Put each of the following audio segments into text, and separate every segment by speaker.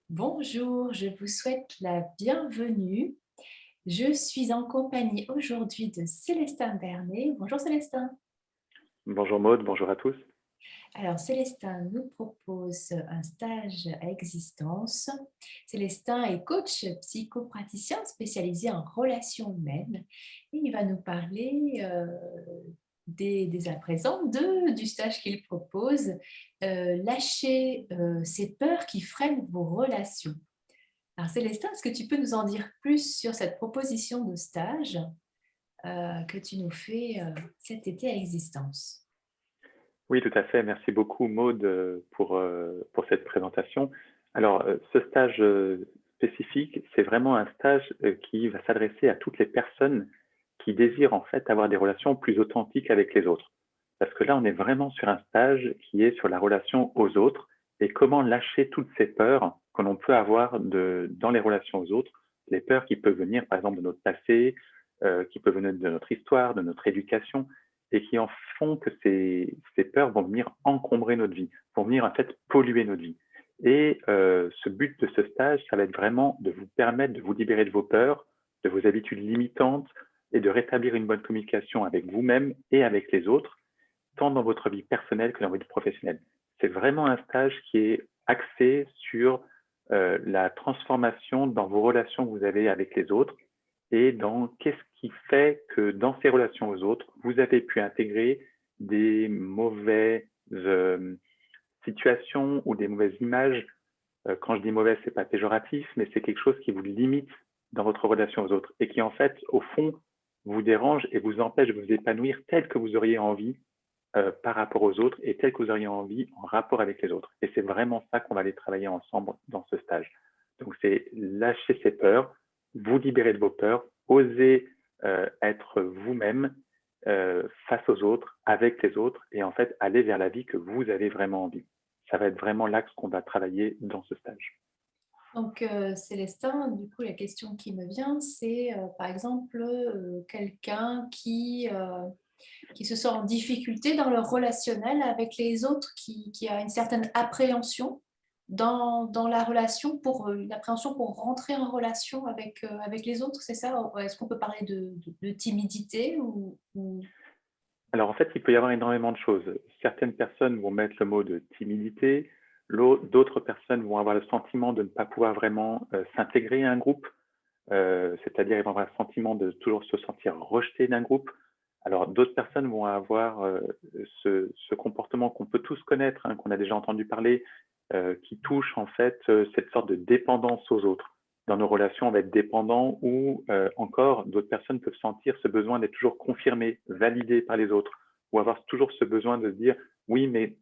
Speaker 1: Bonjour, je vous souhaite la bienvenue. Je suis en compagnie aujourd'hui de Célestin Bernet. Bonjour Célestin.
Speaker 2: Bonjour Maude, bonjour à tous.
Speaker 1: Alors Célestin nous propose un stage à Existence. Célestin est coach psychopraticien spécialisé en relations humaines et il va nous parler dès à présent du stage qu'il propose, lâcher ces peurs qui freinent vos relations. Alors Célestin, est-ce que tu peux nous en dire plus sur cette proposition de stage que tu nous fais cet été à Existence?
Speaker 2: Oui, tout à fait. Merci beaucoup Maude pour cette présentation. Alors, ce stage spécifique, c'est vraiment un stage qui va s'adresser à toutes les personnes qui désirent en fait avoir des relations plus authentiques avec les autres. Parce que là, on est vraiment sur un stage qui est sur la relation aux autres et comment lâcher toutes ces peurs que l'on peut avoir dans les relations aux autres, les peurs qui peuvent venir par exemple de notre passé, qui peuvent venir de notre histoire, de notre éducation, et qui en font que ces peurs vont venir encombrer notre vie, vont venir en fait polluer notre vie. Et ce but de ce stage, ça va être vraiment de vous permettre de vous libérer de vos peurs, de vos habitudes limitantes et de rétablir une bonne communication avec vous-même et avec les autres, tant dans votre vie personnelle que dans votre vie professionnelle. C'est vraiment un stage qui est axé sur la transformation dans vos relations que vous avez avec les autres et dans qu'est-ce qui fait que dans ces relations aux autres, vous avez pu intégrer des mauvaises situations ou des mauvaises images. Quand je dis mauvaise, c'est pas péjoratif, mais c'est quelque chose qui vous limite dans votre relation aux autres et qui en fait, au fond, vous dérange et vous empêche de vous épanouir tel que vous auriez envie par rapport aux autres et tel que vous auriez envie en rapport avec les autres. Et c'est vraiment ça qu'on va aller travailler ensemble dans ce stage. Donc, c'est lâcher ses peurs, vous libérer de vos peurs, oser être vous-même face aux autres, avec les autres, et en fait aller vers la vie que vous avez vraiment envie. Ça va être vraiment l'axe qu'on va travailler dans ce stage.
Speaker 1: Donc Célestin, du coup la question qui me vient, c'est par exemple quelqu'un qui se sent en difficulté dans le relationnel avec les autres, qui a une certaine appréhension dans la relation, une appréhension pour rentrer en relation avec les autres, c'est ça? Est-ce qu'on peut parler de timidité ou...
Speaker 2: Alors en fait, il peut y avoir énormément de choses. Certaines personnes vont mettre le mot de timidité, d'autres personnes vont avoir le sentiment de ne pas pouvoir vraiment s'intégrer à un groupe, c'est-à-dire ils vont avoir le sentiment de toujours se sentir rejeté d'un groupe. Alors d'autres personnes vont avoir ce comportement qu'on peut tous connaître, hein, qu'on a déjà entendu parler, qui touche en fait cette sorte de dépendance aux autres. Dans nos relations, on va être dépendant ou encore d'autres personnes peuvent sentir ce besoin d'être toujours confirmé, validé par les autres, ou avoir toujours ce besoin de se dire oui, mais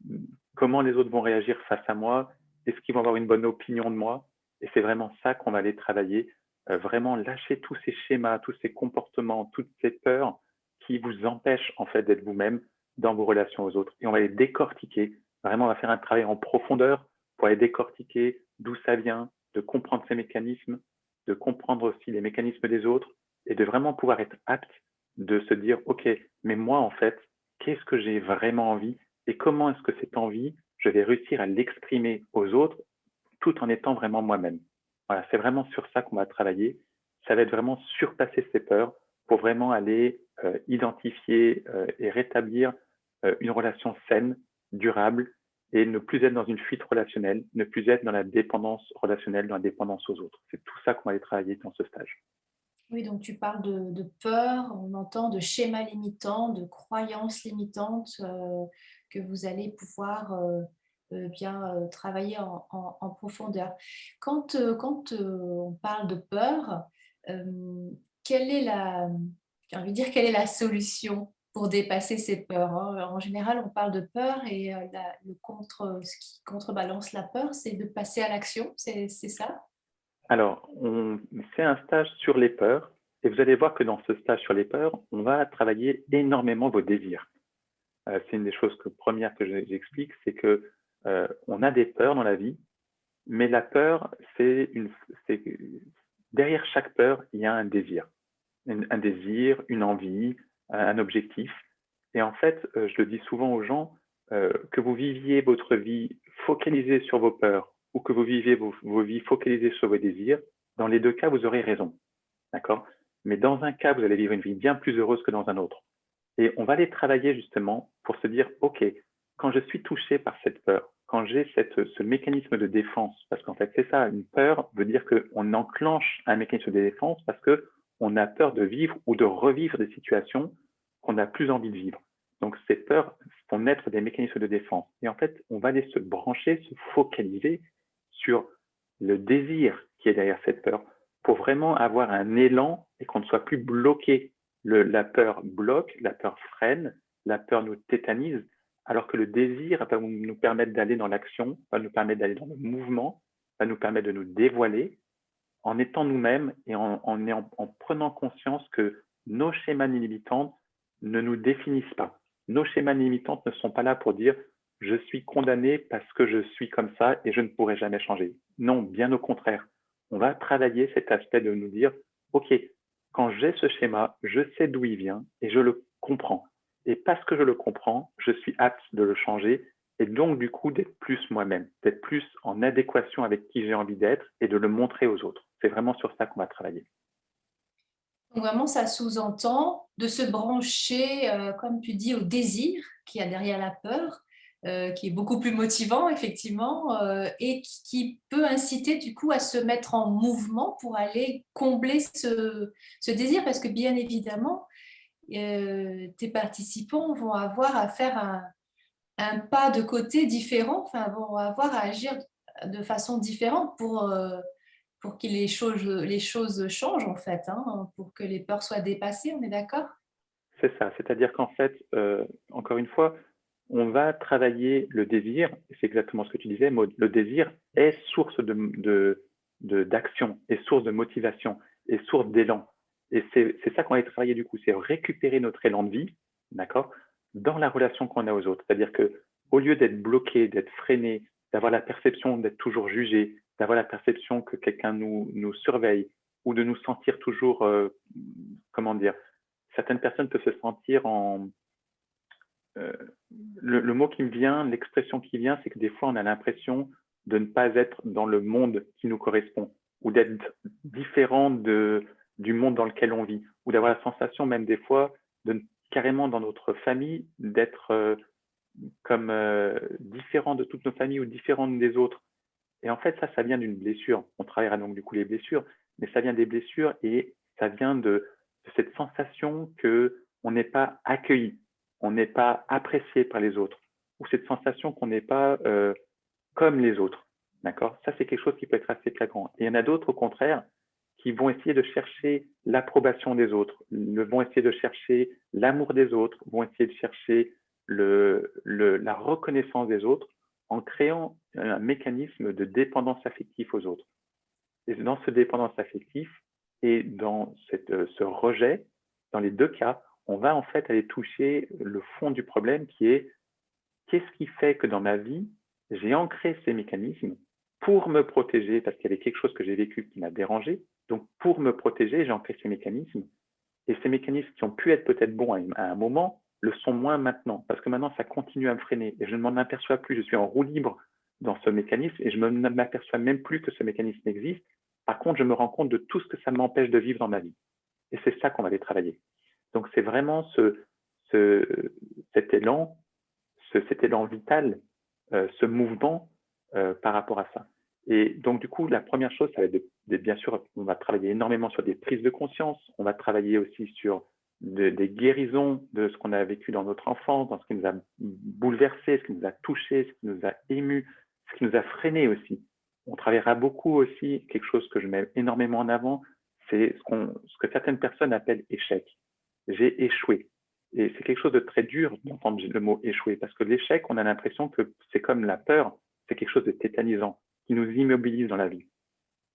Speaker 2: comment les autres vont réagir face à moi? Est-ce qu'ils vont avoir une bonne opinion de moi? Et c'est vraiment ça qu'on va aller travailler, vraiment lâcher tous ces schémas, tous ces comportements, toutes ces peurs qui vous empêchent en fait d'être vous-même dans vos relations aux autres. Et on va les décortiquer. Vraiment, on va faire un travail en profondeur pour aller décortiquer d'où ça vient, de comprendre ces mécanismes, de comprendre aussi les mécanismes des autres et de vraiment pouvoir être apte de se dire, OK, mais moi, en fait, qu'est-ce que j'ai vraiment envie et comment est-ce que cette envie, je vais réussir à l'exprimer aux autres tout en étant vraiment moi-même. Voilà, c'est vraiment sur ça qu'on va travailler. Ça va être vraiment surpasser ses peurs pour vraiment aller identifier et rétablir une relation saine, durable et ne plus être dans une fuite relationnelle, ne plus être dans la dépendance relationnelle, dans la dépendance aux autres. C'est tout ça qu'on va aller travailler dans ce stage.
Speaker 1: Oui, donc tu parles de peur, on entend de schémas limitants, de croyances limitantes que vous allez pouvoir bien travailler en profondeur. Quand on parle de peur, quelle est j'ai envie de dire, quelle est la solution pour dépasser ces peurs, hein? En général, on parle de peur et ce qui contrebalance la peur, c'est de passer à l'action, c'est ça?
Speaker 2: Alors, on fait un stage sur les peurs et vous allez voir que dans ce stage sur les peurs, on va travailler énormément vos désirs. C'est une des choses premières que j'explique, c'est que on a des peurs dans la vie, mais la peur, c'est derrière chaque peur, il y a un désir, un désir, une envie, un objectif. Et en fait, je le dis souvent aux gens, que vous viviez votre vie focalisée sur vos peurs ou que vous vivez vos vies focalisées sur vos désirs, dans les deux cas, vous aurez raison. D'accord? Mais dans un cas, vous allez vivre une vie bien plus heureuse que dans un autre. Et on va aller travailler justement pour se dire, OK, quand je suis touché par cette peur, quand j'ai ce mécanisme de défense, parce qu'en fait, c'est ça, une peur veut dire qu'on enclenche un mécanisme de défense parce qu'on a peur de vivre ou de revivre des situations qu'on n'a plus envie de vivre. Donc, ces peurs font naître des mécanismes de défense. Et en fait, on va aller se brancher, se focaliser sur le désir qui est derrière cette peur pour vraiment avoir un élan et qu'on ne soit plus bloqué. La peur bloque, la peur freine, la peur nous tétanise, alors que le désir va nous permettre d'aller dans l'action, va nous permettre d'aller dans le mouvement, va nous permettre de nous dévoiler en étant nous-mêmes et en prenant conscience que nos schémas limitants ne nous définissent pas. Nos schémas limitants ne sont pas là pour dire je suis condamné parce que je suis comme ça et je ne pourrai jamais changer. Non, bien au contraire. On va travailler cet aspect de nous dire OK, quand j'ai ce schéma, je sais d'où il vient et je le comprends. Et parce que je le comprends, je suis apte de le changer et donc du coup d'être plus moi-même, d'être plus en adéquation avec qui j'ai envie d'être et de le montrer aux autres. C'est vraiment sur ça qu'on va travailler.
Speaker 1: Donc vraiment, ça sous-entend de se brancher, comme tu dis, au désir qu'il y a derrière la peur, qui est beaucoup plus motivant effectivement, et qui peut inciter du coup à se mettre en mouvement pour aller combler ce désir. Parce que bien évidemment, tes participants vont avoir à faire un pas de côté différent, enfin vont avoir à agir de façon différente pour que les choses changent en fait, hein, pour que les peurs soient dépassées, on est d'accord?
Speaker 2: C'est ça, c'est-à-dire qu'en fait, encore une fois, on va travailler le désir, et c'est exactement ce que tu disais, Maud, le désir est source d'action, est source de motivation, est source d'élan. Et c'est ça qu'on va travailler du coup, c'est récupérer notre élan de vie, d'accord, dans la relation qu'on a aux autres. C'est-à-dire que au lieu d'être bloqué, d'être freiné, d'avoir la perception d'être toujours jugé, d'avoir la perception que quelqu'un nous surveille, ou de nous sentir toujours, comment dire, certaines personnes peuvent se sentir en... euh, le mot qui me vient, l'expression qui vient, c'est que des fois, on a l'impression de ne pas être dans le monde qui nous correspond ou d'être différent du monde dans lequel on vit ou d'avoir la sensation même des fois de carrément dans notre famille d'être comme différent de toutes nos familles ou différent des autres. Et en fait, ça vient d'une blessure. On travaillera donc du coup les blessures, mais ça vient des blessures et ça vient de cette sensation qu'on n'est pas accueilli, on n'est pas apprécié par les autres, ou cette sensation qu'on n'est pas comme les autres. D'accord? Ça, c'est quelque chose qui peut être assez flagrant. Et il y en a d'autres, au contraire, qui vont essayer de chercher l'approbation des autres, vont essayer de chercher l'amour des autres, vont essayer de chercher la reconnaissance des autres en créant un mécanisme de dépendance affective aux autres. Et dans ce dépendance affective et dans ce rejet, dans les deux cas, on va en fait aller toucher le fond du problème qui est qu'est-ce qui fait que dans ma vie, j'ai ancré ces mécanismes pour me protéger parce qu'il y avait quelque chose que j'ai vécu qui m'a dérangé. Donc, pour me protéger, j'ai ancré ces mécanismes. Et ces mécanismes qui ont pu être peut-être bons à un moment, le sont moins maintenant. Parce que maintenant, ça continue à me freiner. Et je ne m'en aperçois plus. Je suis en roue libre dans ce mécanisme et je ne m'aperçois même plus que ce mécanisme existe. Par contre, je me rends compte de tout ce que ça m'empêche de vivre dans ma vie. Et c'est ça qu'on va aller travailler. Donc, c'est vraiment cet élan vital, ce mouvement par rapport à ça. Et donc, du coup, la première chose, ça va être bien sûr, on va travailler énormément sur des prises de conscience, on va travailler aussi sur des guérisons de ce qu'on a vécu dans notre enfance, dans ce qui nous a bouleversé, ce qui nous a touché, ce qui nous a ému, ce qui nous a freiné aussi. On travaillera beaucoup aussi, quelque chose que je mets énormément en avant, c'est ce que certaines personnes appellent échec. J'ai échoué. Et c'est quelque chose de très dur d'entendre le mot échouer, parce que l'échec, on a l'impression que c'est comme la peur, c'est quelque chose de tétanisant, qui nous immobilise dans la vie.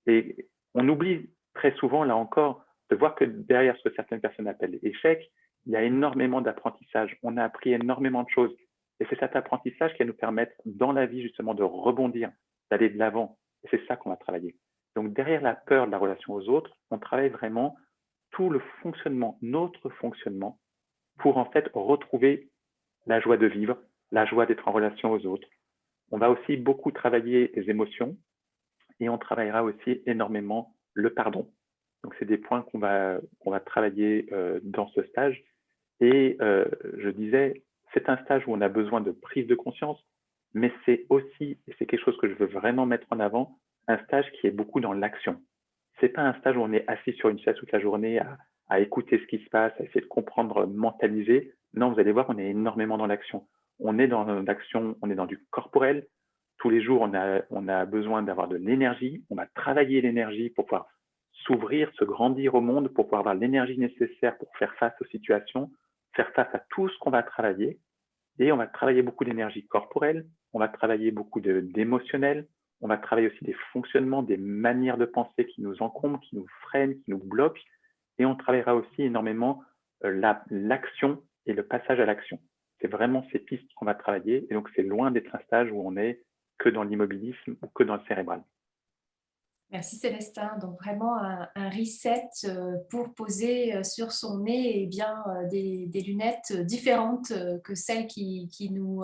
Speaker 2: Et on oublie très souvent, là encore, de voir que derrière ce que certaines personnes appellent échec, il y a énormément d'apprentissage. On a appris énormément de choses. Et c'est cet apprentissage qui va nous permettre, dans la vie, justement, de rebondir, d'aller de l'avant. Et c'est ça qu'on va travailler. Donc, derrière la peur de la relation aux autres, on travaille vraiment tout le fonctionnement, notre fonctionnement, pour en fait retrouver la joie de vivre, la joie d'être en relation aux autres, On va aussi beaucoup travailler les émotions et on travaillera aussi énormément le pardon. Donc, c'est des points qu'on va travailler dans ce stage. Et je disais, c'est un stage où on a besoin de prise de conscience, mais c'est aussi, et c'est quelque chose que je veux vraiment mettre en avant, un stage qui est beaucoup dans l'action. C'est pas un stage où on est assis sur une chaise toute la journée à écouter ce qui se passe, à essayer de comprendre, mentaliser. Non, vous allez voir, on est énormément dans l'action. On est dans l'action, on est dans du corporel. Tous les jours, on a besoin d'avoir de l'énergie. On va travailler l'énergie pour pouvoir s'ouvrir, se grandir au monde, pour pouvoir avoir l'énergie nécessaire pour faire face aux situations, faire face à tout ce qu'on va travailler. Et on va travailler beaucoup d'énergie corporelle, on va travailler beaucoup d'émotionnel, on va travailler aussi des fonctionnements, des manières de penser qui nous encombrent, qui nous freinent, qui nous bloquent. Et on travaillera aussi énormément l'action et le passage à l'action. C'est vraiment ces pistes qu'on va travailler. Et donc, c'est loin d'être un stage où on est que dans l'immobilisme ou que dans le cérébral.
Speaker 1: Merci Célestin. Donc vraiment un reset pour poser sur son nez des lunettes différentes que celles qui nous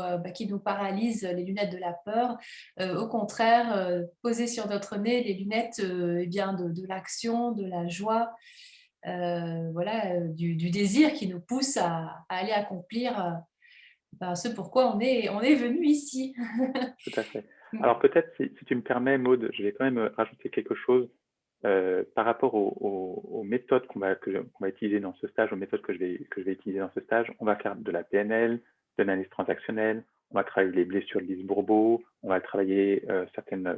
Speaker 1: paralysent, les lunettes de la peur. Au contraire, poser sur notre nez les lunettes de l'action, de la joie, du désir qui nous pousse à aller accomplir ce pourquoi on est venu ici.
Speaker 2: Tout à fait. Alors peut-être, si tu me permets, Maud, je vais quand même rajouter quelque chose par rapport aux méthodes qu'on va utiliser dans ce stage, aux méthodes que je vais utiliser dans ce stage. On va faire de la PNL, de l'analyse transactionnelle, on va travailler les blessures de Lise Bourbeau, on va travailler certaines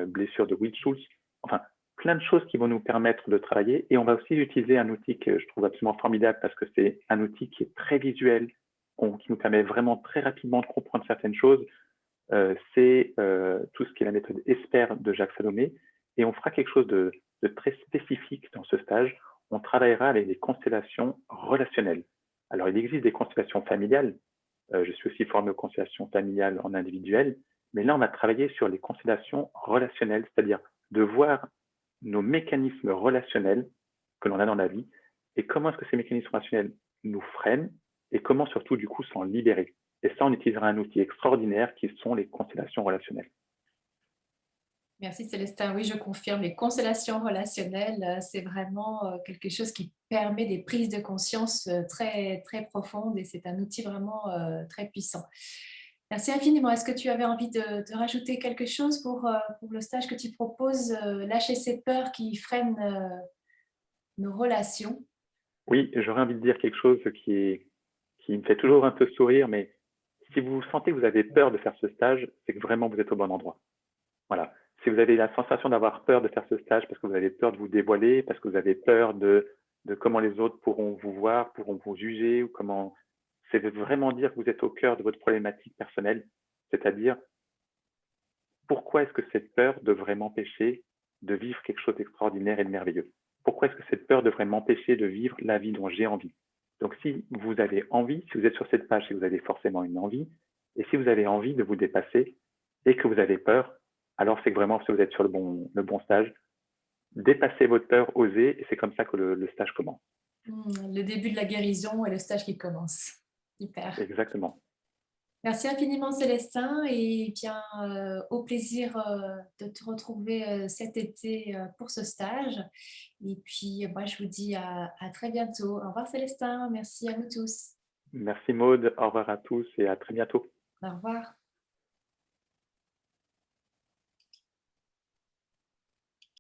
Speaker 2: blessures de Will Schultz, enfin, plein de choses qui vont nous permettre de travailler. Et on va aussi utiliser un outil que je trouve absolument formidable parce que c'est un outil qui est très visuel, qui nous permet vraiment très rapidement de comprendre certaines choses. C'est tout ce qui est la méthode ESPER de Jacques Salomé. Et on fera quelque chose de très spécifique dans ce stage. On travaillera avec des constellations relationnelles. Alors, il existe des constellations familiales. Je suis aussi formé aux constellations familiales en individuel. Mais là, on va travailler sur les constellations relationnelles, c'est-à-dire de voir nos mécanismes relationnels que l'on a dans la vie et comment est-ce que ces mécanismes relationnels nous freinent et comment surtout du coup s'en libérer. Et ça, on utilisera un outil extraordinaire qui sont les constellations relationnelles.
Speaker 1: Merci Célestin. Oui, je confirme. Les constellations relationnelles, c'est vraiment quelque chose qui permet des prises de conscience très, très profondes et c'est un outil vraiment très puissant. Merci infiniment. Est-ce que tu avais envie de rajouter quelque chose pour le stage que tu proposes, lâcher ces peurs qui freinent nos relations?
Speaker 2: Oui, j'aurais envie de dire quelque chose qui me fait toujours un peu sourire, mais si vous sentez que vous avez peur de faire ce stage, c'est que vraiment vous êtes au bon endroit. Voilà. Si vous avez la sensation d'avoir peur de faire ce stage parce que vous avez peur de vous dévoiler, parce que vous avez peur de comment les autres pourront vous voir, pourront vous juger, ou comment, c'est de vraiment dire que vous êtes au cœur de votre problématique personnelle, c'est-à-dire pourquoi est-ce que cette peur devrait m'empêcher de vivre quelque chose d'extraordinaire et de merveilleux? Pourquoi est-ce que cette peur devrait m'empêcher de vivre la vie dont j'ai envie? Donc, si vous avez envie, si vous êtes sur cette page, c'est que vous avez forcément une envie. Et si vous avez envie de vous dépasser et que vous avez peur, alors c'est que vraiment si vous êtes sur le bon stage. Dépassez votre peur, osez, et c'est comme ça que le stage commence.
Speaker 1: Le début de la guérison et le stage qui commence. Super.
Speaker 2: Exactement.
Speaker 1: Merci infiniment Célestin et bien au plaisir de te retrouver cet été pour ce stage. Et puis moi je vous dis à très bientôt. Au revoir Célestin, merci à nous tous.
Speaker 2: Merci Maude, au revoir à tous et à très bientôt.
Speaker 1: Au revoir.